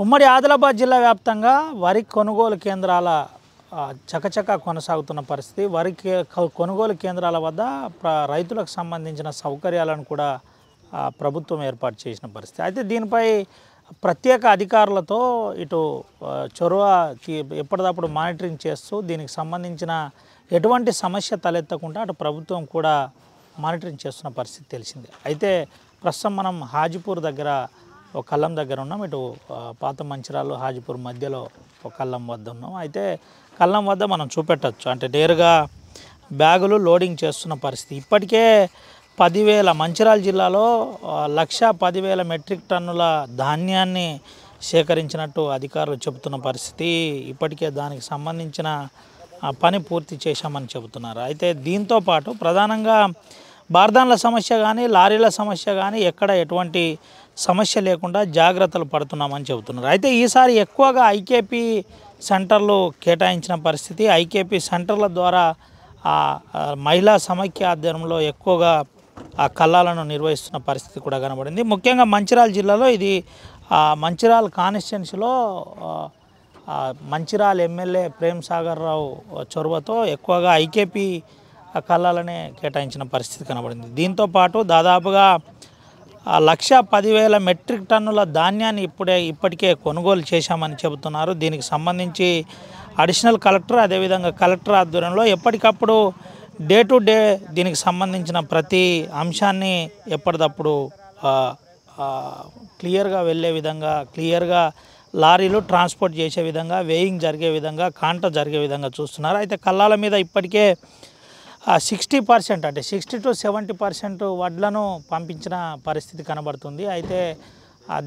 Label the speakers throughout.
Speaker 1: ఉమ్మడి ఆదిలాబాద్ జిల్లా వ్యాప్తంగా వరి కొనుగోలు కేంద్రాల చకచకా కొనసాగుతున్న పరిస్థితి. వరి కొనుగోలు కేంద్రాల వద్ద రైతులకు సంబంధించిన సౌకర్యాలను కూడా ప్రభుత్వం ఏర్పాటు చేసిన పరిస్థితి. అయితే దీనిపై ప్రత్యేక అధికారులతో ఇటు చొరవ ఎప్పటికప్పుడు మానిటరింగ్ చేస్తూ దీనికి సంబంధించిన ఎటువంటి సమస్య తలెత్తకుండా అటు ప్రభుత్వం కూడా మానిటరింగ్ చేస్తున్న పరిస్థితి తెలిసిందే. అయితే ప్రస్తుతం మనం హాజీపూర్ దగ్గర ఒక కళ్ళం దగ్గర ఉన్నాం. ఇటు పాత మంచిరాలు హాజీపూర్ మధ్యలో ఒక కళ్ళం వద్ద ఉన్నాం. అయితే కళ్ళం వద్ద మనం చూపెట్టచ్చు, అంటే నేరుగా బ్యాగులు లోడింగ్ చేస్తున్న పరిస్థితి. ఇప్పటికే 10,000 మంచిర్యాల జిల్లాలో 1,10,000 మెట్రిక్ టన్నుల ధాన్యాన్ని సేకరించినట్టు అధికారులు చెబుతున్న పరిస్థితి. ఇప్పటికే దానికి సంబంధించిన పని పూర్తి చేశామని చెబుతున్నారు. అయితే దీంతో పాటు ప్రధానంగా బార్దాన్ల సమస్య కానీ లారీల సమస్య కానీ ఎక్కడ ఎటువంటి సమస్య లేకుండా జాగ్రత్తలు పడుతున్నామని చెబుతున్నారు. అయితే ఈసారి ఎక్కువగా ఐకేపీ సెంటర్లు కేటాయించిన పరిస్థితి. ఐకేపీ సెంటర్ల ద్వారా మహిళా సమైక్య ఆధ్వర్యంలో ఎక్కువగా ఆ కల్లాలను నిర్వహిస్తున్న పరిస్థితి కూడా కనబడింది. ముఖ్యంగా మంచిర్యాల జిల్లాలో ఇది మంచిర్యాల కాన్స్టిట్యున్సీలో మంచిర్యాల ఎమ్మెల్యే ప్రేమ్ సాగర్ రావు చొరవతో ఎక్కువగా ఐకేపీ కల్లాలనే కేటాయించిన పరిస్థితి కనబడింది. దీంతోపాటు దాదాపుగా 1,10,000 మెట్రిక్ టన్నుల ధాన్యాన్ని ఇప్పటికే కొనుగోలు చేశామని చెబుతున్నారు. దీనికి సంబంధించి అడిషనల్ కలెక్టర్ అదేవిధంగా కలెక్టర్ ఆధ్వర్యంలో ఎప్పటికప్పుడు డే టు డే దీనికి సంబంధించిన ప్రతి అంశాన్ని ఎప్పటికప్పుడు క్లియర్గా వెళ్ళే విధంగా, క్లియర్గా లారీలు ట్రాన్స్పోర్ట్ చేసే విధంగా, వేయింగ్ జరిగే విధంగా, కాంట జరిగే విధంగా చూస్తున్నారు. అయితే కల్లాల మీద ఇప్పటికే 60% అంటే 60 to 70% వడ్లను పంపించిన పరిస్థితి కనబడుతుంది. అయితే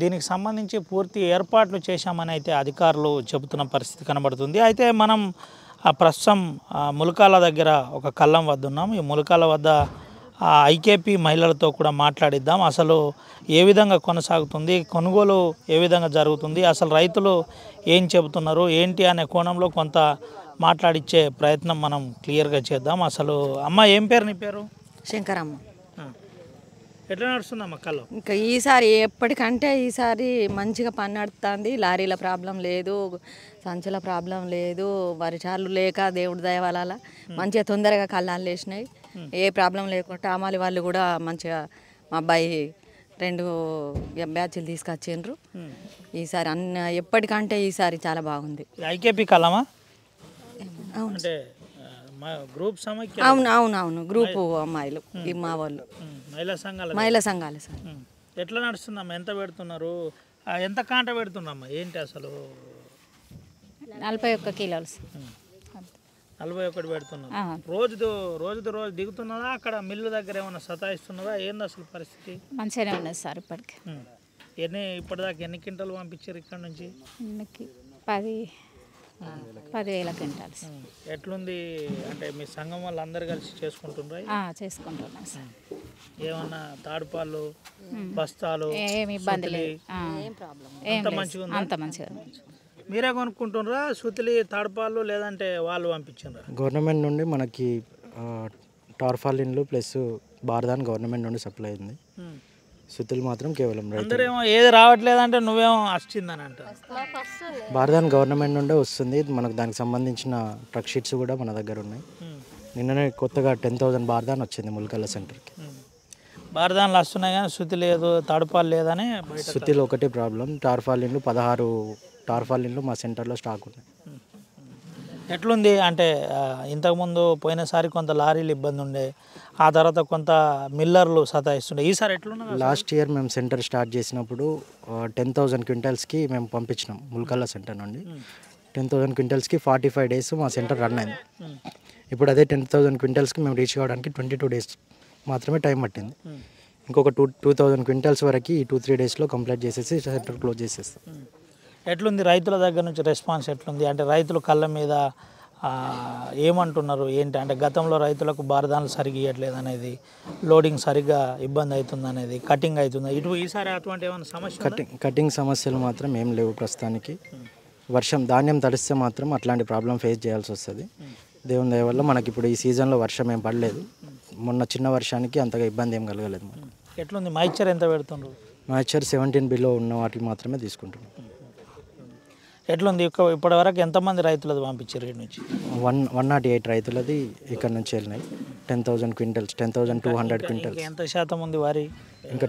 Speaker 1: దీనికి సంబంధించి పూర్తి ఏర్పాట్లు చేశామని అయితే అధికారులు చెబుతున్న పరిస్థితి కనబడుతుంది. అయితే మనం ప్రస్తుతం ములకాల దగ్గర ఒక కళ్ళం వద్ద ఉన్నాం. ఈ ములకాల వద్ద ఐకేపీ మహిళలతో కూడా మాట్లాడిద్దాం. అసలు ఏ విధంగా కొనసాగుతుంది, కొనుగోలు ఏ విధంగా జరుగుతుంది, అసలు రైతులు ఏం చెబుతున్నారు ఏంటి అనే కోణంలో కొంత మాట్లాడిచ్చే ప్రయత్నం మనం క్లియర్గా చేద్దాం. అసలు అమ్మ ఏం పేరు నీ పేరు?
Speaker 2: శంకరమ్మ.
Speaker 1: ఎట్లా నడుస్తుందమ్మ కళ్ళు?
Speaker 2: ఇంకా ఈసారి ఎప్పటికంటే ఈసారి మంచిగా పని నడుస్తుంది. లారీల ప్రాబ్లం లేదు, సంచుల ప్రాబ్లం లేదు, వరిచార్లు లేక దేవుడి దయ వల్ల మంచిగా తొందరగా కళ్ళాలు లేచినాయి. ఏ ప్రాబ్లం లేకుండా అమ్మాలి వాళ్ళు కూడా మంచిగా మా అబ్బాయి 2 బ్యాచ్లు తీసుకొచ్చిండ్రు. ఈసారి ఎప్పటికంటే ఈసారి చాలా బాగుంది.
Speaker 1: ఐకేపీ కళ్ళమా? అంటే గ్రూప్ సమైక్య?
Speaker 2: అవును గ్రూపు అమ్మాయిలు మా వాళ్ళు మహిళా సంఘాలు సార్.
Speaker 1: ఎట్లా నడుస్తుందమ్మా? ఎంత పెడుతున్నారు? ఎంత కాంట పెడుతున్నామ్మా? ఏంటి అసలు?
Speaker 3: 41 కిలోలు.
Speaker 1: 41 పెడుతున్నారు. రోజు దిగుతున్నదా? అక్కడ మిల్లు దగ్గర ఏమైనా సతాయిస్తున్నదా? ఏంది అసలు పరిస్థితి?
Speaker 3: మంచిగానే ఉన్నది సార్. ఇప్పటికి
Speaker 1: ఇప్పటిదాకా ఎన్ని క్వింటాలు పంపించారు ఇక్కడ నుంచి?
Speaker 3: 10,000 క్వింటాలు.
Speaker 1: ఎట్లుంది అంటే మీ సంఘం వాళ్ళు అందరు కలిసి చేసుకుంటున్నారా?
Speaker 3: చేసుకుంటున్నాం సార్.
Speaker 1: ఏమన్నా తాడుపాలు బస్తాలు
Speaker 3: ఏమి ఇబ్బంది లేదు,
Speaker 1: అంత మంచిగా మీరే కొనుక్కుంటున్నారా సుతిలి తాడుపాలు లేదంటే వాళ్ళు పంపించారా?
Speaker 4: గవర్నమెంట్ నుండి మనకి టార్ఫాలిన్లు ప్లస్ బార్దాన్ గవర్నమెంట్ నుండి సప్లై అయింది. సుతులు మాత్రం కేవలం
Speaker 1: అందరేమో ఏది రావట్లేదంటే నువ్వేమో వచ్చిందని అంట.
Speaker 4: బార్దాన్ గవర్నమెంట్ నుండే వస్తుంది. మనకు దానికి సంబంధించిన ట్రక్ షీట్స్ కూడా మన దగ్గర ఉన్నాయి. నిన్ననే కొత్తగా 10,000 బార్దాన్ వచ్చింది ములకల్ల సెంటర్కి.
Speaker 1: బార్దాన్లు వస్తున్నాయి కానీ శుతి లేదు, తడుపాలు లేదని.
Speaker 4: శుతిలో ఒకటి ప్రాబ్లం. టార్ఫాలిన్లు 16 టార్ఫాలిన్లు మా సెంటర్లో స్టాక్ ఉన్నాయి.
Speaker 1: ఎట్లుంది అంటే ఇంతకుముందు పోయినసారి కొంత లారీలు ఇబ్బంది ఉండే, ఆ తర్వాత కొంత మిల్లర్లు సతాయిస్తుండే. ఈసారి ఎట్లున్నా?
Speaker 4: లాస్ట్ ఇయర్ మేము సెంటర్ స్టార్ట్ చేసినప్పుడు 10,000 క్వింటల్స్కి మేము పంపించినాం ములకల్ల సెంటర్ నుండి. 10,000 క్వింటల్స్కి 45 days మా సెంటర్ రన్ అయింది. ఇప్పుడు అదే 10,000 క్వింటల్స్కి మేము రీచ్ కావడానికి 22 days మాత్రమే టైం పట్టింది. ఇంకొక 2,000 క్వింటల్స్ వరకు ఈ 2-3 daysలో కంప్లీట్ చేసేసి సెంటర్ క్లోజ్ చేసేస్తాం.
Speaker 1: ఎట్లుంది రైతుల దగ్గర నుంచి రెస్పాన్స్ ఎట్లుంది? అంటే రైతులు కళ్ళ మీద ఏమంటున్నారు ఏంటి? అంటే గతంలో రైతులకు బార్దాన్లు సరిగ్గా ఇవ్వట్లేదు అనేది, లోడింగ్ సరిగ్గా ఇబ్బంది అవుతుంది అనేది, కటింగ్ అవుతుంది. ఈసారి అటువంటి ఏమైనా సమస్య?
Speaker 4: కటింగ్ సమస్యలు మాత్రం ఏం లేవు ప్రస్తుతానికి. ధాన్యం తడిస్తే మాత్రం అట్లాంటి ప్రాబ్లం ఫేస్ చేయాల్సి వస్తుంది. దేవుని దయ వల్ల మనకి ఇప్పుడు ఈ సీజన్లో వర్షం ఏం పడలేదు. మొన్న చిన్న వర్షానికి అంతగా ఇబ్బంది ఏం కలగలేదు.
Speaker 1: ఎట్లుంది మాయిశ్చర్ ఎంత పెడుతున్నారు?
Speaker 4: మాయిశ్చర్ 17 బిలో ఉన్న వాటికి మాత్రమే తీసుకుంటున్నాం.
Speaker 1: ఎట్లుంది ఇప్పటి వరకు ఎంతమంది రైతులది పంపించారు ఇటు నుంచి?
Speaker 4: 108 రైతులది ఇక్కడ నుంచి వెళ్ళినాయి. 10,000 క్వింటల్స్, 10,200 క్వింటల్స్.
Speaker 1: ఎంత శాతం ఉంది వారి
Speaker 4: ఇంకా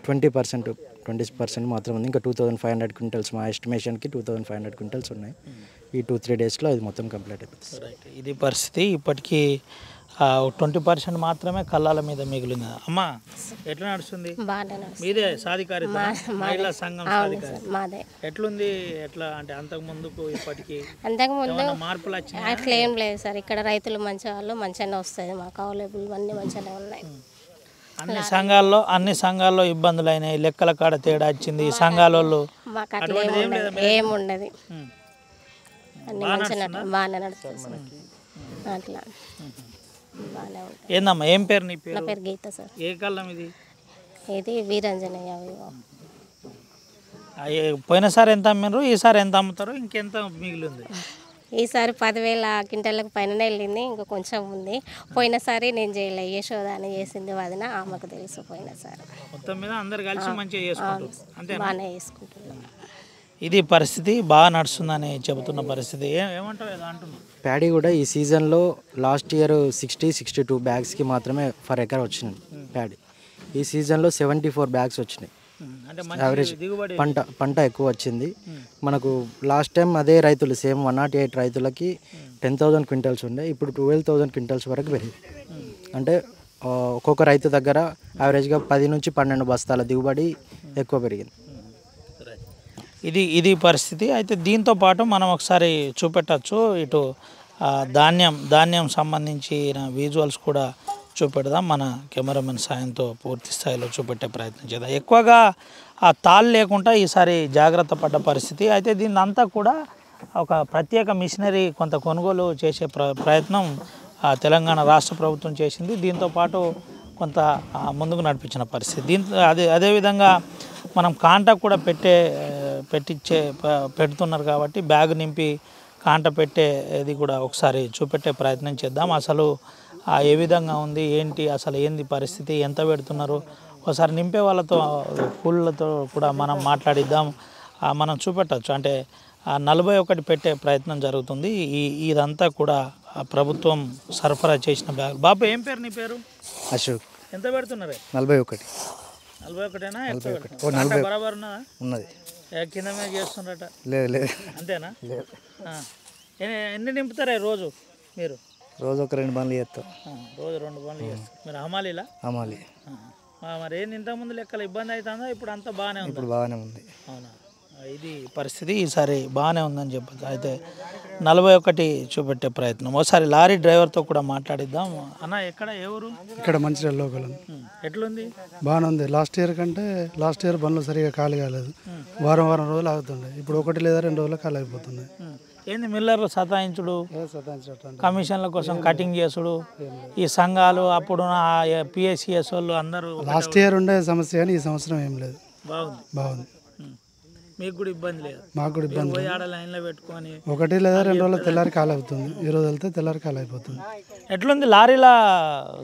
Speaker 4: 20% మాత్రం ఉంది. ఇంకా 2,500 క్వింటల్స్ మా ఎస్టిమేషన్కి 2,500 క్వింటల్స్ ఉన్నాయి. ఈ 2-3 డేస్లో అది మొత్తం కంప్లీట్ అయిపోతుంది.
Speaker 1: రైట్, ఇది పరిస్థితి. ఇప్పటికీ 20% మాత్రమే కళ్ళాల మీద మిగిలింది. అమ్మా ఎట్లా నడుస్తుంది? మీదే సాధికారిత మహిళా సంఘం సాధికారిత ఎట్లుంది? ఎట్లా అంటే అంతకు ముందుకు ఇప్పటికి మార్పులు వచ్చినాయి?
Speaker 5: అట్లా ఏం లేదు సార్. ఇక్కడ రైతులు మంచి వాళ్ళు మంచిగానే వస్తుంది. మాకు అవైలబుల్ అన్నీ మంచిగానే ఉన్నాయి.
Speaker 1: అన్ని సంఘాల్లో ఇబ్బందులు అయినాయి, లెక్కల కాడ తేడా వచ్చింది, సంఘాల వాళ్ళు
Speaker 5: మాకు అట్లా ఏముండదు. అన్ని మంచిగా బాగానే నడుస్తుంది సార్. అట్లా బాగానే ఉంటుంది.
Speaker 1: ఏందమ్మా ఏం పేరు నీ పేరు?
Speaker 5: నా పేరు గీత సార్.
Speaker 1: ఏ కళ్ళం ఇది?
Speaker 5: ఇది వీరంజనయ్య.
Speaker 1: పోయినసారి ఎంత అమ్మినారు, ఈసారి ఎంత అమ్ముతారు, ఇంకెంత మిగిలింది?
Speaker 5: ఈసారి 10,000 క్వింటాలకు పైననే వెళ్ళింది. ఇంకా కొంచెం ఉంది. పోయినసారి నేను చేయలే, యశోద అని చేసింది వదిన, ఆమెకు తెలుసు. పోయినసారి
Speaker 1: మొత్తం మీద అందరు కలిసి మంచిగా చేసుకుంటారు, అంతే
Speaker 5: బాగానే చేసుకుంటున్నాం.
Speaker 1: ఇది పరిస్థితి, బాగా నడుస్తుందని చెబుతున్న పరిస్థితి. ఏమంటావు ఏదో అంటున్నావు?
Speaker 4: ప్యాడీ కూడా ఈ సీజన్లో లాస్ట్ ఇయర్ 60-62 బ్యాగ్స్కి మాత్రమే ఫర్ ఎకర్ వచ్చినాయి ప్యాడీ. ఈ సీజన్లో 74 బ్యాగ్స్ వచ్చినాయి. యావరేజ్ పంట ఎక్కువ వచ్చింది మనకు. లాస్ట్ టైం అదే రైతులు సేమ్ 108 రైతులకి 10,000 క్వింటల్స్ ఉండే, ఇప్పుడు 12,000 క్వింటల్స్ వరకు పెరిగింది. అంటే ఒక్కొక్క రైతు దగ్గర యావరేజ్గా 10 నుంచి 12 బస్తాల దిగుబడి ఎక్కువ పెరిగింది.
Speaker 1: ఇది పరిస్థితి. అయితే దీంతో పాటు మనం ఒకసారి చూపెట్టచ్చు, ఇటు ధాన్యం సంబంధించిన విజువల్స్ కూడా చూపెడదాం. మన కెమెరామెన్ సాయంతో పూర్తి స్థాయిలో చూపెట్టే ప్రయత్నం చేద్దాం. ఎక్కువగా ఆ తాళ్ళు లేకుండా ఈసారి జాగ్రత్త పడ్డ పరిస్థితి. అయితే దీన్ని అంతా కూడా ఒక ప్రత్యేక మిషనరీ కొంత కొనుగోలు చేసే ప్రయత్నం తెలంగాణ రాష్ట్ర ప్రభుత్వం చేసింది. దీంతోపాటు కొంత ముందుకు నడిపించిన పరిస్థితి. అదేవిధంగా మనం కాంటాక్ట్ కూడా పెడుతున్నారు కాబట్టి బ్యాగ్ నింపి కాంట పెట్టేది కూడా ఒకసారి చూపెట్టే ప్రయత్నం చేద్దాం. అసలు ఏ విధంగా ఉంది ఏంటి, అసలు ఏంది పరిస్థితి, ఎంత పెడుతున్నారు, ఒకసారి నింపే వాళ్ళతో కూలీలతో కూడా మనం మాట్లాడిద్దాం. మనం చూపెట్టచ్చు. అంటే 41 పెట్టే ప్రయత్నం జరుగుతుంది. ఇదంతా కూడా ప్రభుత్వం సరఫరా చేసిన బ్యాగ్. బాబు ఏం పేరు నీ పేరు?
Speaker 4: అశోక్.
Speaker 1: ఎంత పెడుతున్నారు?
Speaker 4: 41.
Speaker 1: 41ఏనా? బరాబర్ ఉన్నదా?
Speaker 4: ఉన్నది.
Speaker 1: కింద మీద చేస్తున్నారట?
Speaker 4: లేదు.
Speaker 1: అంతేనా? ఎన్ని నింపుతారా రోజు మీరు?
Speaker 4: రోజు ఒక 2 బండ్లు చేస్తాం.
Speaker 1: రోజు 2 బండ్లు చేస్తారు మీరు? హమాలీలా?
Speaker 4: హమాలి.
Speaker 1: మరి ఏంది ఇంతకుముందు లెక్కలు ఇబ్బంది అవుతుందా? ఇప్పుడు అంతా బాగానే ఉంది?
Speaker 4: ఇప్పుడు బాగానే ఉంది.
Speaker 1: అవునా? ఇది పరిస్థితి. ఈసారి బాగానే ఉందని చెప్పచ్చు. అయితే 41 చూపెట్టే ప్రయత్నం. ఒకసారి లారీ డ్రైవర్తో కూడా మాట్లాడిద్దాం. అన్న ఎక్కడ ఎవరు?
Speaker 6: ఇక్కడ మంచిర్యాల లోకల్.
Speaker 1: ఎట్లుంది?
Speaker 6: బాగానే ఉంది. లాస్ట్ ఇయర్ బండ్లు సరిగా ఖాళీ కాలేదు. వారం రోజులు ఆగుతుండే. ఇప్పుడు 1 లేదా 2 రోజులు ఖాళీ అయిపోతున్నాయి.
Speaker 1: ఏంది మిల్లర్లు సతాయించుడు, కమిషన్ల కోసం కటింగ్ చేసుడు, ఈ సంఘాలు అప్పుడు పిఎస్సిఎస్ వాళ్ళు అందరూ.
Speaker 6: లాస్ట్ ఇయర్ ఉండే సమస్య కానీ ఈ సంవత్సరం ఏం లేదు. బాగుంది.
Speaker 1: మీకు కూడా ఇబ్బంది లేదు?
Speaker 6: మాకు కూడా ఇబ్బంది.
Speaker 1: లైన్లో పెట్టుకొని
Speaker 6: 1 లేదా 2 రోజులు తెల్లారి ఖాళీ అవుతుంది. ఈ రోజు వెళ్తే తెల్లారి ఖాళీ అయిపోతుంది.
Speaker 1: ఎట్లుంది లారీల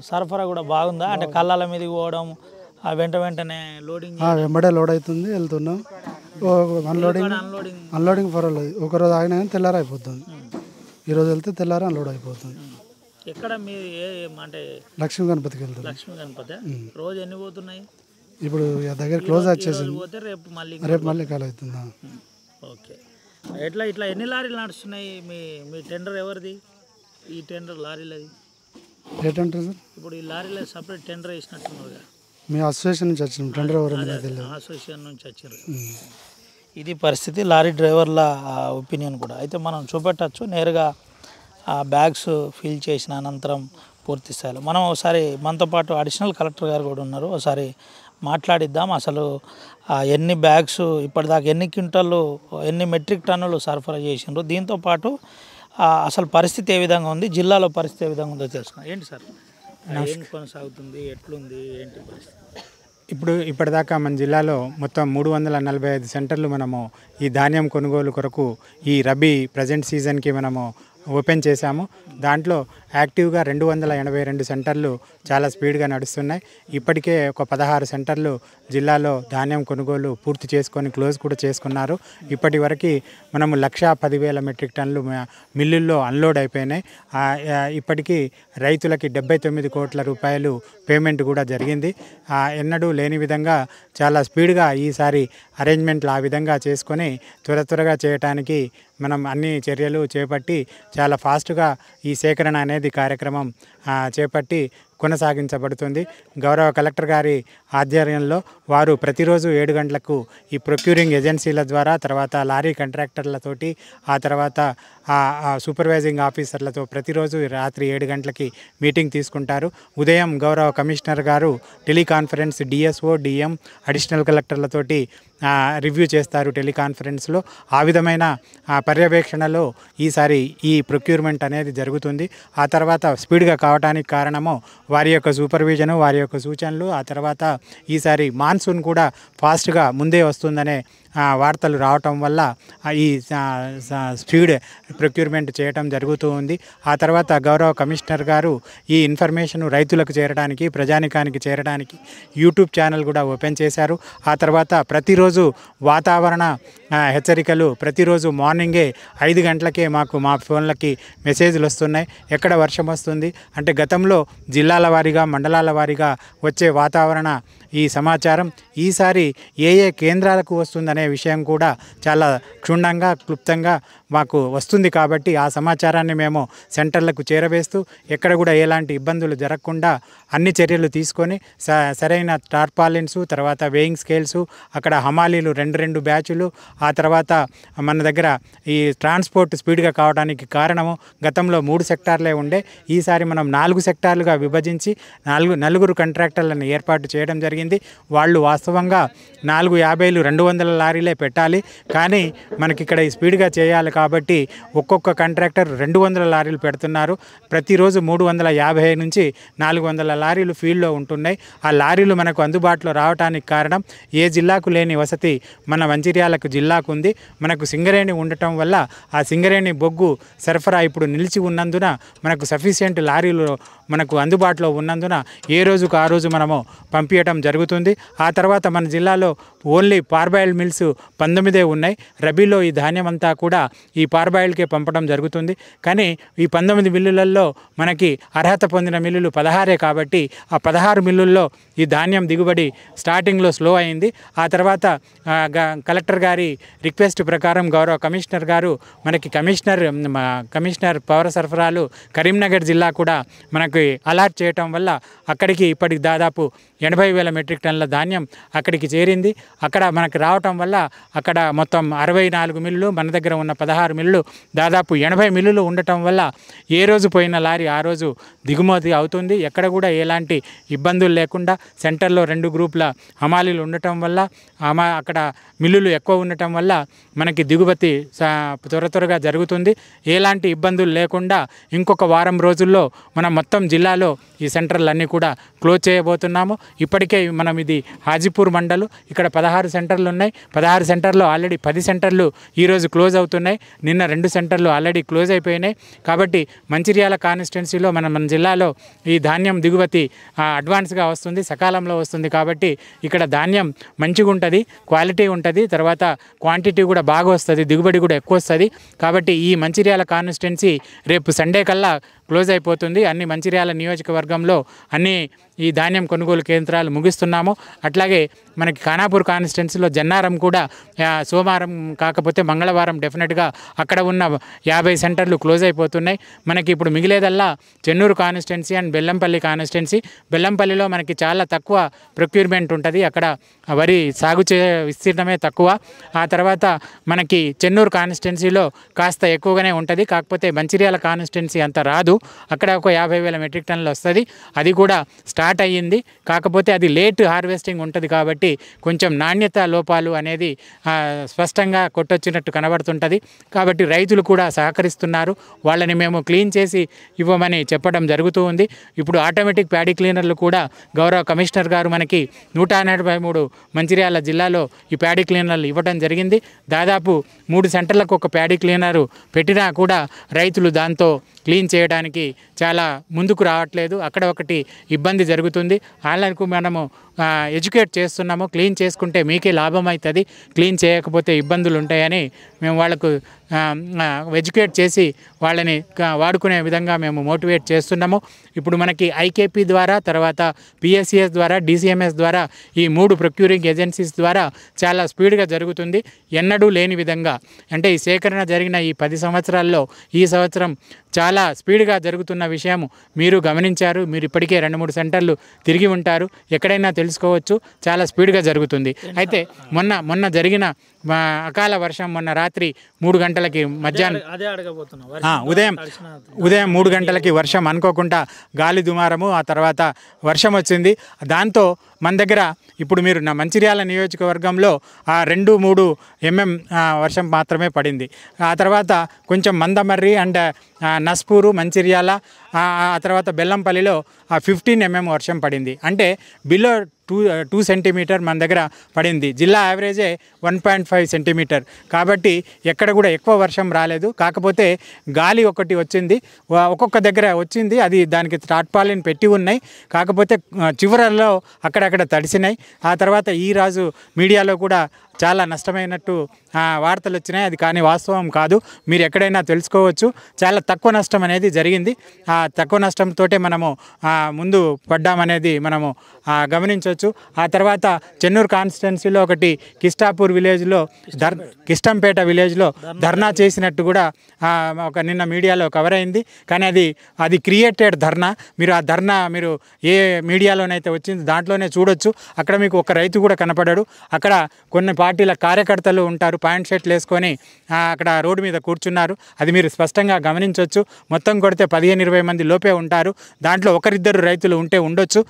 Speaker 1: సరఫరా కూడా బాగుందా? అంటే కళ్ళాల మీదకి పోవడం, వెంటనే లోడింగ్
Speaker 6: వెంబడే లోడ్ అవుతుంది, వెళ్తున్నాం. అన్లోడింగ్ పర్వాలేదు. ఒకరోజు ఆగినా కానీ తెల్లారి అయిపోతుంది. ఈరోజు వెళ్తే తెల్లారి అన్లోడ్ అయిపోతుంది.
Speaker 1: ఎక్కడ మీ అంటే
Speaker 6: లక్ష్మీ గణపతికి వెళ్తుంది.
Speaker 1: లక్ష్మీ గణపతి రోజు ఎన్ని పోతున్నాయి?
Speaker 6: ఇప్పుడు దగ్గర క్లోజ్ వచ్చేసింది.
Speaker 1: రేపు
Speaker 6: మళ్ళీ ఖాళీ అవుతుందా?
Speaker 1: ఓకే. ఇట్లా ఎన్ని లారీలు నడుస్తున్నాయి? మీ టెండర్ ఎవరిది? ఈ టెండర్ లారీలది
Speaker 6: ఏంటంటారు సార్?
Speaker 1: ఇప్పుడు ఈ లారీలో సపరేట్ టెండర్ వేసినట్టున్నారు.
Speaker 6: మీ అసోసియేషన్ నుంచి వచ్చినాం. టెండర్
Speaker 1: అసోసియేషన్ నుంచి వచ్చారు. ఇది పరిస్థితి. లారీ డ్రైవర్ల ఒపీనియన్ కూడా. అయితే మనం చూపెట్టచ్చు. నేరుగా ఆ బ్యాగ్స్ ఫిల్ చేసిన అనంతరం పూర్తి స్థాయిలో మనం ఒకసారి మనతో పాటు అడిషనల్ కలెక్టర్ గారు కూడా ఉన్నారు. ఒకసారి మాట్లాడిద్దాం. అసలు ఎన్ని బ్యాగ్స్ ఇప్పటిదాకా ఎన్ని క్వింటాలు, ఎన్ని మెట్రిక్ టన్నులు సరఫరా చేసిండ్రు, దీంతోపాటు అసలు పరిస్థితి ఏ విధంగా ఉంది, జిల్లాలో పరిస్థితి ఏ విధంగా ఉందో తెలుసుకున్నాం. ఏంటి సార్ ఏం కొనసాగుతుంది, ఎట్లుంది, ఏంటి పరిస్థితి?
Speaker 7: ఇప్పటిదాకా మన జిల్లాలో మొత్తం 345 సెంటర్లు మనము ఈ ధాన్యం కొనుగోలు కొరకు ఈ రబీ ప్రజెంట్ సీజన్కి మనము ఓపెన్ చేశాము. దాంట్లో యాక్టివ్గా 282 సెంటర్లు చాలా స్పీడ్గా నడుస్తున్నాయి. ఇప్పటికే ఒక 16 సెంటర్లు జిల్లాలో ధాన్యం కొనుగోలు పూర్తి చేసుకొని క్లోజ్ కూడా చేసుకున్నారు. ఇప్పటి వరకు మనము 1,10,000 మెట్రిక్ టన్నులు మిల్లుల్లో అన్లోడ్ అయిపోయినాయి. ఇప్పటికీ రైతులకి 79 కోట్ల రూపాయలు పేమెంట్ కూడా జరిగింది. ఎన్నడూ లేని విధంగా చాలా స్పీడ్గా ఈసారి అరేంజ్మెంట్లు ఆ విధంగా చేసుకొని త్వరగా చేయటానికి మనం అన్ని చర్యలు చేపట్టి చాలా ఫాస్ట్గా ఈ సేకరణ అనేది కార్యక్రమం చేపట్టి కొనసాగించబడుతుంది. గౌరవ కలెక్టర్ గారి ఆధ్వర్యంలో వారు ప్రతిరోజు 7 గంటలకు ఈ ప్రొక్యూరింగ్ ఏజెన్సీల ద్వారా, తర్వాత లారీ కాంట్రాక్టర్లతోటి, ఆ తర్వాత సూపర్వైజింగ్ ఆఫీసర్లతో ప్రతిరోజు రాత్రి 7 గంటలకి మీటింగ్ తీసుకుంటారు. ఉదయం గౌరవ కమిషనర్ గారు టెలికాన్ఫరెన్స్ డిఎస్ఓ, డిఎం, అడిషనల్ కలెక్టర్లతోటి రివ్యూ చేస్తారు టెలికాన్ఫరెన్స్లో. ఆ విధమైన పర్యవేక్షణలో ఈసారి ఈ ప్రొక్యూర్మెంట్ అనేది జరుగుతుంది. ఆ తర్వాత స్పీడ్గా కావడానికి కారణము వారి యొక్క సూపర్విజను, వారి యొక్క సూచనలు. ఆ తర్వాత ఈసారి మాన్సూన్ కూడా ఫాస్ట్గా ముందే వస్తుందనే వార్తలు రావటం వల్ల ఈ స్పీడ్ ప్రొక్యూర్మెంట్ చేయటం జరుగుతూ ఉంది. ఆ తర్వాత గౌరవ కమిషనర్ గారు ఈ ఇన్ఫర్మేషన్ రైతులకు చేరడానికి, ప్రజానికానికి చేరడానికి యూట్యూబ్ ఛానల్ కూడా ఓపెన్ చేశారు. ఆ తర్వాత ప్రతిరోజు వాతావరణ హెచ్చరికలు ప్రతిరోజు మార్నింగే 5 గంటలకే మా ఫోన్లకి మెసేజ్లు వస్తున్నాయి. ఎక్కడ వర్షం వస్తుంది అంటే గతంలో జిల్లాల వారీగా, మండలాల వారీగా వచ్చే వాతావరణ ఈ సమాచారం ఈసారి ఏ కేంద్రాలకు వస్తుందనే విషయం కూడా చాలా క్షుణ్ణంగా, క్లుప్తంగా మాకు వస్తుంది. కాబట్టి ఆ సమాచారాన్ని మేము సెంటర్లకు చేరవేస్తూ ఎక్కడ కూడా ఎలాంటి ఇబ్బందులు జరగకుండా అన్ని చర్యలు తీసుకొని సరైన టార్పాలిన్స్, తర్వాత వేయింగ్ స్కేల్స్, అక్కడ హమాలీలు 2 బ్యాచులు, ఆ తర్వాత మన దగ్గర ఈ ట్రాన్స్పోర్ట్ స్పీడ్గా కావడానికి కారణము గతంలో 3 సెక్టార్లే ఉండే. ఈసారి మనం 4 సెక్టార్లుగా విభజించి 4 కాంట్రాక్టర్లను ఏర్పాటు చేయడం జరిగింది. వాళ్ళు వాస్తవంగా 450లు 200 లారీలే పెట్టాలి, కానీ మనకి ఇక్కడ ఈ స్పీడ్గా చేయాలి కాబట్టి ఒక్కొక్క కాంట్రాక్టర్ 200 లారీలు పెడుతున్నారు. ప్రతిరోజు 350 నుంచి 400 లారీలు ఫీల్డ్లో ఉంటున్నాయి. ఆ లారీలు మనకు అందుబాటులో రావడానికి కారణం ఏ జిల్లాకు లేని వసతి మన మంచిర్యాలకు జిల్లాకు ఉంది. మనకు సింగరేణి ఉండటం వల్ల ఆ సింగరేణి బొగ్గు సరఫరా ఇప్పుడు నిలిచి ఉన్నందున మనకు సఫిషియెంట్ లారీలు మనకు అందుబాటులో ఉన్నందున ఏ రోజుకు ఆ రోజు మనము పంపించడం జరుగుతుంది. ఆ తర్వాత మన జిల్లాలో ఓన్లీ పార్బాయిల్డ్ మిల్స్ 19 ఉన్నాయి. రబీలో ఈ ధాన్యం అంతా కూడా ఈ పార్బాయిల్డ్కే పంపడం జరుగుతుంది. కానీ ఈ 19 మిల్లులలో మనకి అర్హత పొందిన మిల్లులు 16 కాబట్టి ఆ 16 మిల్లుల్లో ఈ ధాన్యం దిగుబడి స్టార్టింగ్లో స్లో అయింది. ఆ తర్వాత కలెక్టర్ గారి రిక్వెస్ట్ ప్రకారం గౌరవ కమిషనర్ గారు మనకి కమిషనర్ పౌర సరఫరాలు కరీంనగర్ జిల్లా కూడా మనకి అలాట్ చేయటం వల్ల అక్కడికి ఇప్పటికి దాదాపు 80,000 మెట్రిక్ టన్నుల ధాన్యం అక్కడికి చేరింది. అక్కడ మనకు రావటం వల్ల అక్కడ మొత్తం 64 మిల్లులు, మన దగ్గర ఉన్న 16 మిల్లులు, దాదాపు 80 మిల్లులు ఉండటం వల్ల ఏ రోజు పోయిన లారీ ఆ రోజు దిగుమతి అవుతుంది. ఎక్కడ కూడా ఎలాంటి ఇబ్బందులు లేకుండా సెంటర్లో 2 గ్రూపుల హమాలీలు ఉండటం వల్ల, అక్కడ మిల్లులు ఎక్కువ ఉండటం వల్ల మనకి దిగుమతి త్వరగా జరుగుతుంది. ఎలాంటి ఇబ్బందులు లేకుండా ఇంకొక వారం రోజుల్లో మనం మొత్తం జిల్లాలో ఈ సెంటర్లన్నీ కూడా క్లోజ్ చేయబోతున్నాము. ఇప్పటికే మనం ఇది హాజీపూర్ మండలు, ఇక్కడ 16 సెంటర్లు ఉన్నాయి. 16 సెంటర్లో ఆల్రెడీ 10 సెంటర్లు ఈరోజు క్లోజ్ అవుతున్నాయి. నిన్న 2 సెంటర్లు ఆల్రెడీ క్లోజ్ అయిపోయినాయి. కాబట్టి మంచిర్యాల కాన్స్టిట్యున్సీలో మన జిల్లాలో ఈ ధాన్యం దిగుమతి అడ్వాన్స్గా వస్తుంది, సకాలంలో వస్తుంది. కాబట్టి ఇక్కడ ధాన్యం మంచిగా ఉంటుంది, క్వాలిటీ ఉంటుంది, తర్వాత క్వాంటిటీ కూడా బాగా వస్తుంది, దిగుబడి కూడా ఎక్కువ వస్తుంది. కాబట్టి ఈ మంచిర్యాల కాన్స్టిట్యున్సీ రేపు సండే కల్లా క్లోజ్ అయిపోతుంది. అన్ని మంచిర్యాల నియోజకవర్గంలో అన్ని ఈ ధాన్యం కొనుగోలు కేంద్రాలు ముగిస్తున్నాము. అట్లాగే మనకి ఖానాపూర్ కాన్స్టిట్యున్సీలో జన్నారం కూడా సోమవారం కాకపోతే మంగళవారం డెఫినెట్గా అక్కడ ఉన్న 50 సెంటర్లు క్లోజ్ అయిపోతున్నాయి. మనకి ఇప్పుడు మిగిలేదల్లా Chennur constituency and Bellampalli constituency. బెల్లంపల్లిలో మనకి చాలా తక్కువ ప్రొక్యూర్మెంట్ ఉంటుంది, అక్కడ వరి సాగు విస్తీర్ణమే తక్కువ. ఆ తర్వాత మనకి చెన్నూరు కాన్స్టిట్యున్సీలో కాస్త ఎక్కువగానే ఉంటుంది, కాకపోతే మంచిర్యాల కాన్స్టిట్యున్సీ అంత రాదు. అక్కడ ఒక 50,000 మెట్రిక్ టన్నులు వస్తుంది. అది కూడా స్టార్ట్ అయ్యింది, కాకపోతే అది లేట్ హార్వెస్టింగ్ ఉంటుంది కాబట్టి కొంచెం నాణ్యత లోపాలు అనేది స్పష్టంగా కొట్టొచ్చినట్టు కనబడుతుంటుంది. కాబట్టి రైతులు కూడా సహకరిస్తున్నారు, వాళ్ళని మేము క్లీన్ చేసి ఇవ్వమని చెప్పడం జరుగుతూ ఉంది. ఇప్పుడు ఆటోమేటిక్ ప్యాడీ క్లీనర్లు కూడా గౌరవ కమిషనర్ గారు మనకి 183 మంచిర్యాల జిల్లాలో ఈ ప్యాడీ క్లీనర్లు ఇవ్వడం జరిగింది. దాదాపు 3 సెంటర్లకు ఒక ప్యాడీ క్లీనరు పెట్టినా కూడా రైతులు దాంతో క్లీన్ చేయడానికి చాలా ముందుకు రావట్లేదు. అక్కడ ఒకటి ఇబ్బంది జరుగుతుంది. వాళ్ళకు మనము ఎడ్యుకేట్ చేస్తున్నాము. క్లీన్ చేసుకుంటే మీకే లాభం అవుతుంది, క్లీన్ చేయకపోతే ఇబ్బందులు ఉంటాయని మేము వాళ్ళకు ఎడ్యుకేట్ చేసి వాళ్ళని వాడుకునే విధంగా మేము మోటివేట్ చేస్తున్నాము. ఇప్పుడు మనకి ఐకేపీ ద్వారా, తర్వాత పిఎస్సిఎస్ ద్వారా, డిసిఎంఎస్ ద్వారా ఈ 3 ప్రొక్యూరింగ్ ఏజెన్సీస్ ద్వారా చాలా స్పీడ్గా జరుగుతుంది. ఎన్నడూ లేని విధంగా అంటే ఈ సేకరణ జరిగిన ఈ 10 సంవత్సరాల్లో ఈ సంవత్సరం చాలా స్పీడ్గా జరుగుతున్న విషయం మీరు గమనించారు. మీరు ఇప్పటికే 2-3 సెంటర్లు తిరిగి ఉంటారు, ఎక్కడైనా తెలుసుకోవచ్చు. చాలా స్పీడ్గా జరుగుతుంది. అయితే మొన్న జరిగిన అకాల వర్షం మొన్న రాత్రి 3 గంటలకి మధ్యాహ్నం ఉదయం 3 గంటలకి వర్షం అనుకోకుండా గాలి దుమారము, ఆ తర్వాత వర్షం వచ్చింది. దాంతో మన దగ్గర ఇప్పుడు మీరు నా మంచిర్యాల నియోజకవర్గంలో 2-3 mm వర్షం మాత్రమే పడింది. ఆ తర్వాత కొంచెం మందమర్రి అండ్ నస్పూరు, మంచిర్యాల, ఆ తర్వాత బెల్లంపల్లిలో 15 mm వర్షం పడింది. అంటే బిలో 2 సెంటీమీటర్ మన దగ్గర పడింది. జిల్లా యావరేజే 1.5 సెంటీమీటర్. కాబట్టి ఎక్కడ కూడా ఎక్కువ వర్షం రాలేదు. కాకపోతే గాలి ఒకటి వచ్చింది, ఒక్కొక్క దగ్గర వచ్చింది. అది దానికి టార్పాలిన్ పెట్టి ఉన్నాయి. కాకపోతే చివరల్లో అక్కడక్కడ తడిసినాయి. ఆ తర్వాత ఈరోజు మీడియాలో కూడా చాలా నష్టమైనట్టు వార్తలు వచ్చినాయి. అది కానీ వాస్తవం కాదు. మీరు ఎక్కడైనా తెలుసుకోవచ్చు. చాలా తక్కువ నష్టం అనేది జరిగింది. ఆ తక్కువ నష్టంతో మనము ముందు పడ్డామనేది మనము గమనించవచ్చు. ఆ తర్వాత చెన్నూరు కాన్స్టిట్యున్సీలో ఒకటి కిష్టాపూర్ విలేజ్లో కిష్టంపేట విలేజ్లో ధర్నా చేసినట్టు కూడా నిన్న మీడియాలో కవర్ అయింది. కానీ అది క్రియేటెడ్ ధర్నా. మీరు ఆ ధర్నా మీరు ఏ మీడియాలోనైతే వచ్చింది దాంట్లోనే చూడొచ్చు. అక్కడ మీకు ఒక రైతు కూడా కనపడాడు. అక్కడ కొన్ని పార్టీల కార్యకర్తలు ఉంటారు, ప్యాంట్ షర్ట్లు వేసుకొని అక్కడ రోడ్డు మీద కూర్చున్నారు. అది మీరు స్పష్టంగా గమనించవచ్చు. మొత్తం కొడితే 15-20 మంది లోపే ఉంటారు. దాంట్లో 1-2 రైతులు ఉండొచ్చు.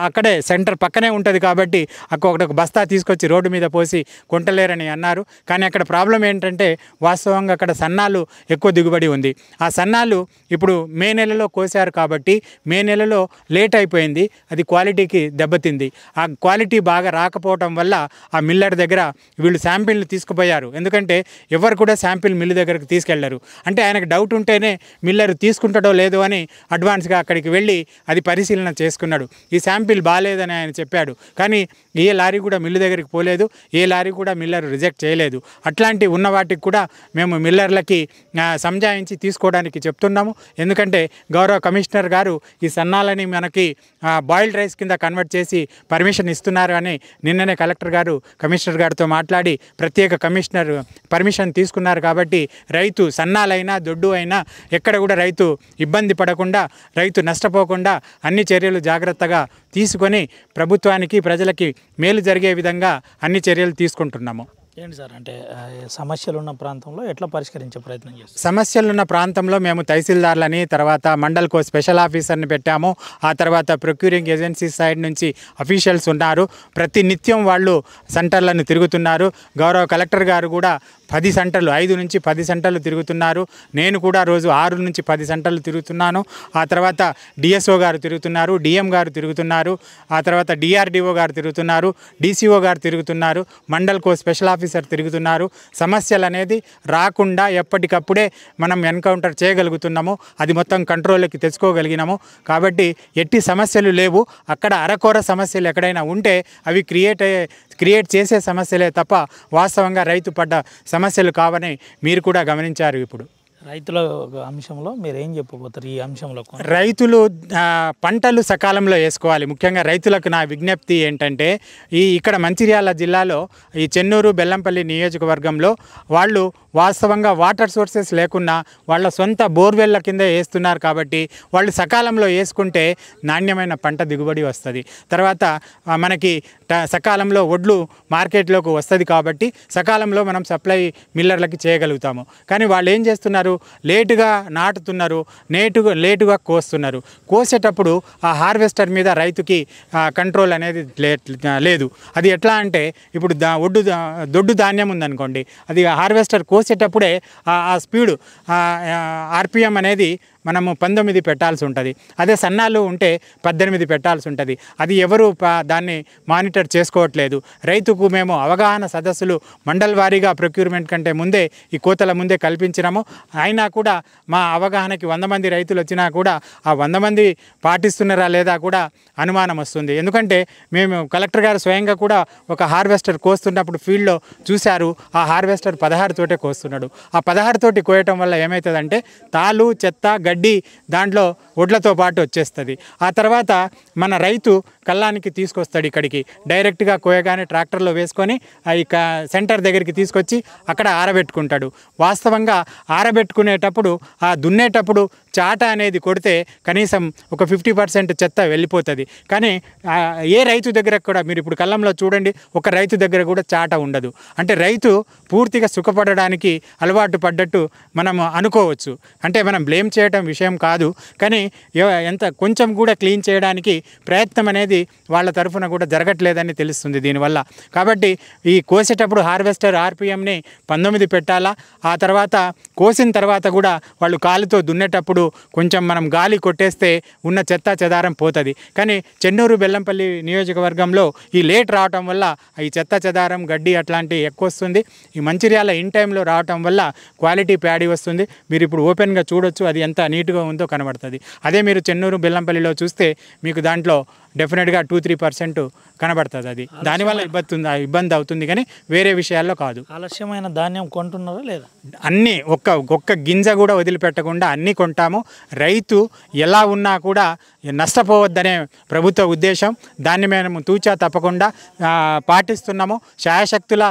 Speaker 7: అక్కడే సెంటర్ పక్కనే ఉంటుంది కాబట్టి ఒక బస్తా తీసుకొచ్చి రోడ్డు మీద పోసి కొంటలేరని అన్నారు. కానీ అక్కడ ప్రాబ్లం ఏంటంటే వాస్తవంగా అక్కడ సన్నాలు ఎక్కువ దిగుబడి ఉంది. ఆ సన్నాలు ఇప్పుడు మే నెలలో కోసారు కాబట్టి మే నెలలో లేట్ అయిపోయింది. అది క్వాలిటీకి దెబ్బతింది. ఆ క్వాలిటీ బాగా రాకపోవటం వల్ల ఆ మిల్లర్ దగ్గర వీళ్ళు శాంపిల్ని తీసుకుపోయారు. ఎందుకంటే ఎవరు కూడా శాంపిల్ మిల్లు దగ్గరకు తీసుకెళ్లరు. అంటే ఆయనకు డౌట్ ఉంటేనే మిల్లర్ తీసుకుంటాడో లేదో అని అడ్వాన్స్గా అక్కడికి వెళ్ళి అది పరిశీలన చేసుకున్నాడు. ఈ శాంపిల్ బాగాలేదని ఆయన చెప్పాడు. కానీ ఏ లారీ కూడా మిల్లు దగ్గరికి పోలేదు, ఏ లారీ కూడా మిల్లర్ రిజెక్ట్ చేయలేదు. అట్లాంటి ఉన్న వాటికి కూడా మేము మిల్లర్లకి సంజాయించి తీసుకోవడానికి చెప్తున్నాము. ఎందుకంటే గౌరవ కమిషనర్ గారు ఈ సన్నాలని మనకి బాయిల్డ్ రైస్ కింద కన్వర్ట్ చేసి పర్మిషన్ ఇస్తున్నారు అని నిన్ననే కలెక్టర్ గారు కమిషనర్ గారితో మాట్లాడి ప్రత్యేక కమిషనర్ పర్మిషన్ తీసుకున్నారు. కాబట్టి రైతు సన్నాలైనా దొడ్డు అయినా ఎక్కడ కూడా రైతు ఇబ్బంది పడకుండా, రైతు నష్టపోకుండా అన్ని చర్యలు జాగ్రత్తగా తీసుకొని ప్రభుత్వానికి ప్రజలకి మేలు జరిగే విధంగా అన్ని చర్యలు తీసుకుంటున్నాము.
Speaker 1: ఏంటి సార్ అంటే సమస్యలు ఉన్న ప్రాంతంలో ఎట్లా పరిష్కరించే ప్రయత్నం చేస్తారు?
Speaker 7: సమస్యలున్న ప్రాంతంలో మేము తహసీల్దార్లని, తర్వాత మండల్కో స్పెషల్ ఆఫీసర్ని పెట్టాము. ఆ తర్వాత ప్రొక్యూరింగ్ ఏజెన్సీ సైడ్ నుంచి అఫీషియల్స్ ఉన్నారు. ప్రతి నిత్యం వాళ్ళు సెంటర్లను తిరుగుతున్నారు. గౌరవ కలెక్టర్ గారు కూడా 10 సెంటర్లు 5 నుంచి 10 సెంటర్లు తిరుగుతున్నారు. నేను కూడా రోజు 6 నుంచి 10 సెంటర్లు తిరుగుతున్నాను. ఆ తర్వాత డిఎస్ఓ గారు తిరుగుతున్నారు, డిఎం గారు తిరుగుతున్నారు, ఆ తర్వాత డిఆర్డిఓ గారు తిరుగుతున్నారు, డిసిఓ గారు తిరుగుతున్నారు, మండల్కో స్పెషల్ ఆఫీసర్ తిరుగుతున్నారు. సమస్యలు అనేది రాకుండా ఎప్పటికప్పుడే మనం ఎన్కౌంటర్ చేయగలుగుతున్నాము. అది మొత్తం కంట్రోల్లోకి తెచ్చుకోగలిగినాము. కాబట్టి ఎట్టి సమస్యలు లేవు. అక్కడ అరకొర సమస్యలు ఎక్కడైనా ఉంటే అవి క్రియేట్ చేసే సమస్యలే తప్ప వాస్తవంగా రైతు పడ్డ సమస్యలు కావని మీరు కూడా గమనించారు. ఇప్పుడు
Speaker 1: రైతుల అంశంలో మీరు ఏం చెప్పబోతారు? ఈ అంశంలో
Speaker 7: రైతులు పంటలు సకాలంలో వేసుకోవాలి. ముఖ్యంగా రైతులకు నా విజ్ఞప్తి ఏంటంటే ఇక్కడ మంచిర్యాల జిల్లాలో ఈ చెన్నూరు బెల్లంపల్లి నియోజకవర్గంలో వాళ్ళు వాస్తవంగా వాటర్ సోర్సెస్ లేకున్నా వాళ్ళ సొంత బోర్వెళ్ళ కింద వేస్తున్నారు. కాబట్టి వాళ్ళు సకాలంలో వేసుకుంటే నాణ్యమైన పంట దిగుబడి వస్తుంది. తర్వాత మనకి సకాలంలో వడ్లు మార్కెట్లోకి వస్తుంది కాబట్టి సకాలంలో మనం సప్లై మిల్లర్లకి చేయగలుగుతాము. కానీ వాళ్ళు ఏం చేస్తున్నారు, లేటుగా నాటుతున్నారు, లేటుగా కోస్తున్నారు. కోసేటప్పుడు ఆ హార్వెస్టర్ మీద రైతుకి కంట్రోల్ అనేది లేదు. అది ఎట్లా అంటే ఇప్పుడు దొడ్డు ధాన్యం ఉందనుకోండి, అది హార్వెస్టర్ కోసేటప్పుడే ఆ స్పీడు ఆర్పిఎం అనేది మనము 19 పెట్టాల్సి ఉంటుంది. అదే సన్నాలు ఉంటే 18 పెట్టాల్సి ఉంటుంది. అది ఎవరు దాన్ని మానిటర్ చేసుకోవట్లేదు. రైతుకు మేము అవగాహన సదస్సులు మండల్ వారీగా ప్రొక్యూర్మెంట్ కంటే ముందే ఈ కోతల ముందే కల్పించినాము. అయినా కూడా మా అవగాహనకి 100 మంది రైతులు వచ్చినా కూడా ఆ 100 మంది పాటిస్తున్నారా లేదా కూడా అనుమానం వస్తుంది. ఎందుకంటే మేము కలెక్టర్ గారు స్వయంగా కూడా ఒక హార్వెస్టర్ కోస్తున్నప్పుడు ఫీల్డ్లో చూశారు. ఆ హార్వెస్టర్ 16 తోటే కోస్తున్నాడు. ఆ 16 తోటి కోయటం వల్ల ఏమవుతుందంటే తాలు, చెత్త, గడ్డి దాంట్లో ఒడ్లతో పాటు వచ్చేస్తుంది. ఆ తర్వాత మన రైతు కళ్ళానికి తీసుకొస్తాడు. ఇక్కడికి డైరెక్ట్గా కోయగానే ట్రాక్టర్లో వేసుకొని ఈ సెంటర్ దగ్గరికి తీసుకొచ్చి అక్కడ ఆరబెట్టుకుంటాడు. వాస్తవంగా ఆరబెట్టుకునేటప్పుడు ఆ దున్నేటప్పుడు చాట అనేది కొడితే కనీసం ఒక 50% చెత్త వెళ్ళిపోతుంది. కానీ ఏ రైతు దగ్గర కూడా మీరు ఇప్పుడు కళ్ళంలో చూడండి, ఒక రైతు దగ్గర కూడా చాట ఉండదు. అంటే రైతు పూర్తిగా సుఖపడడానికి అలవాటు పడ్డట్టు మనం అనుకోవచ్చు. అంటే మనం బ్లేమ్ చేయడం విషయం కాదు, కానీ ఎంత కొంచెం కూడా క్లీన్ చేయడానికి ప్రయత్నం అనేది వాళ్ళ తరఫున కూడా జరగట్లేదని తెలుస్తుంది దీనివల్ల. కాబట్టి ఈ కోసేటప్పుడు హార్వెస్టర్ ఆర్పిఎంని 19 పెట్టాలా. ఆ తర్వాత కోసిన తర్వాత కూడా వాళ్ళు కాలుతో దున్నేటప్పుడు కొంచెం మనం గాలి కొట్టేస్తే ఉన్న చెత్త చెదారం పోతుంది. కానీ చెన్నూరు బెల్లంపల్లి నియోజకవర్గంలో ఈ లేట్ రావటం వల్ల ఈ చెత్త చెదారం, గడ్డి అట్లాంటివి ఎక్కువ వస్తుంది. ఈ మంచిర్యాల ఇన్ టైంలో రావటం వల్ల క్వాలిటీ ప్యాడీ వస్తుంది. మీరు ఇప్పుడు ఓపెన్గా చూడొచ్చు, అది ఎంత నీట్గా ఉందో కనబడుతుంది. అదే మీరు చెన్నూరు బెల్లంపల్లిలో చూస్తే మీకు దాంట్లో డెఫినెట్గా 2-3% కనబడుతుంది. అది దానివల్ల ఇబ్బంది అవుతుంది, కానీ వేరే విషయాల్లో కాదు.
Speaker 1: ఆలస్యమైన ధాన్యం కొంటున్నారా లేదా?
Speaker 7: అన్నీ ఒక్క గింజ కూడా వదిలిపెట్టకుండా అన్నీ కొంటాము. రైతు ఎలా ఉన్నా కూడా నష్టపోవద్దనే ప్రభుత్వ ఉద్దేశం. దాన్ని మేము తూచా తప్పకుండా పాటిస్తున్నాము. శాయశక్తుల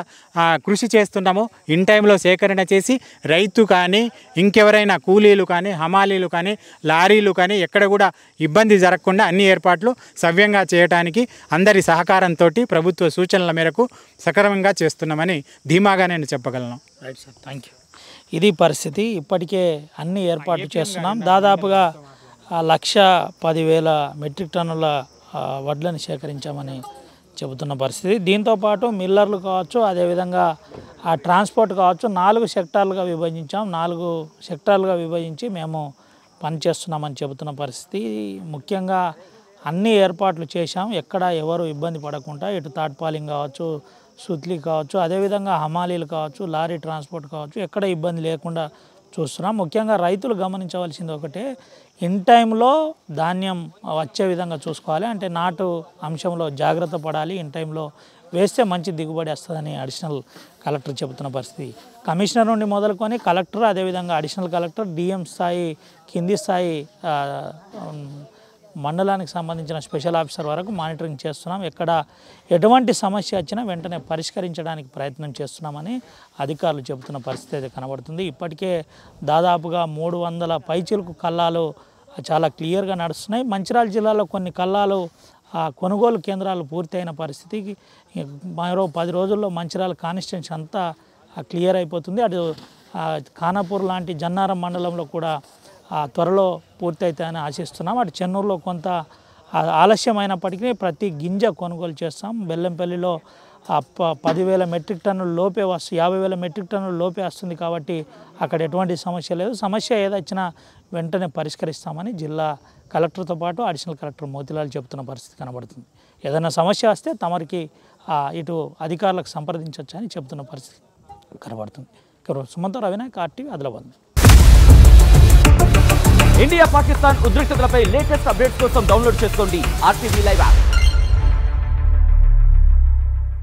Speaker 7: కృషి చేస్తున్నాము. ఇన్ టైంలో సేకరణ చేసి రైతు కానీ ఇంకెవరైనా కూలీలు కానీ హమాలీలు కానీ లారీలు కానీ ఎక్కడ కూడా ఇబ్బంది జరగకుండా అన్ని ఏర్పాట్లు సవ్యంగా చేయడానికి అందరి సహకారంతో ప్రభుత్వ సూచనల మేరకు సక్రమంగా చేస్తున్నామని ధీమాగా నేను చెప్పగలను.
Speaker 1: Right sir, thank you. ఇది పరిస్థితి. ఇప్పటికే అన్ని ఏర్పాట్లు చేస్తున్నాం. దాదాపుగా 1,10,000 మెట్రిక్ టన్నుల వడ్లను సేకరించామని చెబుతున్న పరిస్థితి. దీంతోపాటు మిల్లర్లు కావచ్చు, అదేవిధంగా ఆ ట్రాన్స్పోర్ట్ కావచ్చు, 4 సెక్టార్లుగా విభజించాం. 4 సెక్టార్లుగా విభజించి మేము పనిచేస్తున్నామని చెబుతున్న పరిస్థితి. ముఖ్యంగా అన్ని ఏర్పాట్లు చేశాం. ఎక్కడ ఎవరు ఇబ్బంది పడకుండా, ఇటు తాట్పాలింగ్ కావచ్చు, సుత్లీ కావచ్చు, అదేవిధంగా హమాలీలు కావచ్చు, లారీ ట్రాన్స్పోర్ట్ కావచ్చు, ఎక్కడ ఇబ్బంది లేకుండా చూస్తున్నాం. ముఖ్యంగా రైతులు గమనించవలసింది ఒకటే, ఇన్ టైంలో ధాన్యం వచ్చే విధంగా చూసుకోవాలి. అంటే నాటు అంశంలో జాగ్రత్త పడాలి. ఇన్ టైంలో వేస్తే మంచి దిగుబడి వస్తుందని అడిషనల్ కలెక్టర్ చెబుతున్న పరిస్థితి. కమిషనర్ నుండి మొదలుకొని కలెక్టర్, అదేవిధంగా అడిషనల్ కలెక్టర్, డిఎం స్థాయి, కింది స్థాయి మండలానికి సంబంధించిన స్పెషల్ ఆఫీసర్ వరకు మానిటరింగ్ చేస్తున్నాం. ఎక్కడ ఎటువంటి సమస్య వచ్చినా వెంటనే పరిష్కరించడానికి ప్రయత్నం చేస్తున్నామని అధికారులు చెబుతున్న పరిస్థితి అయితే కనబడుతుంది. ఇప్పటికే దాదాపుగా 300 పైచిలకు కల్లాలు చాలా క్లియర్గా నడుస్తున్నాయి. మంచిర్యాల జిల్లాలో కొన్ని కల్లాలు కొనుగోలు కేంద్రాలు పూర్తయిన పరిస్థితికి మరో 10 రోజుల్లో మంచిర్యాల కాన్స్టిట్యున్సీ అంతా క్లియర్ అయిపోతుంది. అటు ఖానాపూర్ లాంటి జన్నారం మండలంలో కూడా త్వరలో పూర్తయితాయని ఆశిస్తున్నాం. అటు చెన్నూరులో కొంత ఆలస్యమైనప్పటికీ ప్రతి గింజ కొనుగోలు చేస్తాం. బెల్లంపల్లిలో 10,000 మెట్రిక్ టన్నుల లోపే 50,000 మెట్రిక్ టన్నుల లోపే వస్తుంది కాబట్టి అక్కడ ఎటువంటి సమస్య లేదు. సమస్య ఏదొచ్చినా వెంటనే పరిష్కరిస్తామని జిల్లా కలెక్టర్తో పాటు అడిషనల్ కలెక్టర్ మోతిలాల్ చెబుతున్న పరిస్థితి కనబడుతుంది. ఏదైనా సమస్య వస్తే తమరికి ఇటు అధికారులకు సంప్రదించవచ్చు అని చెబుతున్న పరిస్థితి కనబడుతుంది. సుమంత్ రవినాయక్, ఆర్టీవీ, ఆదిలాబాద్.
Speaker 8: ఇండియా పాకిస్తాన్ ఉద్రిక్తతలపై లేటెస్ట్ అప్డేట్స్ కోసం డౌన్లోడ్ చేసుకోండి RTV లైవ్ యాప్.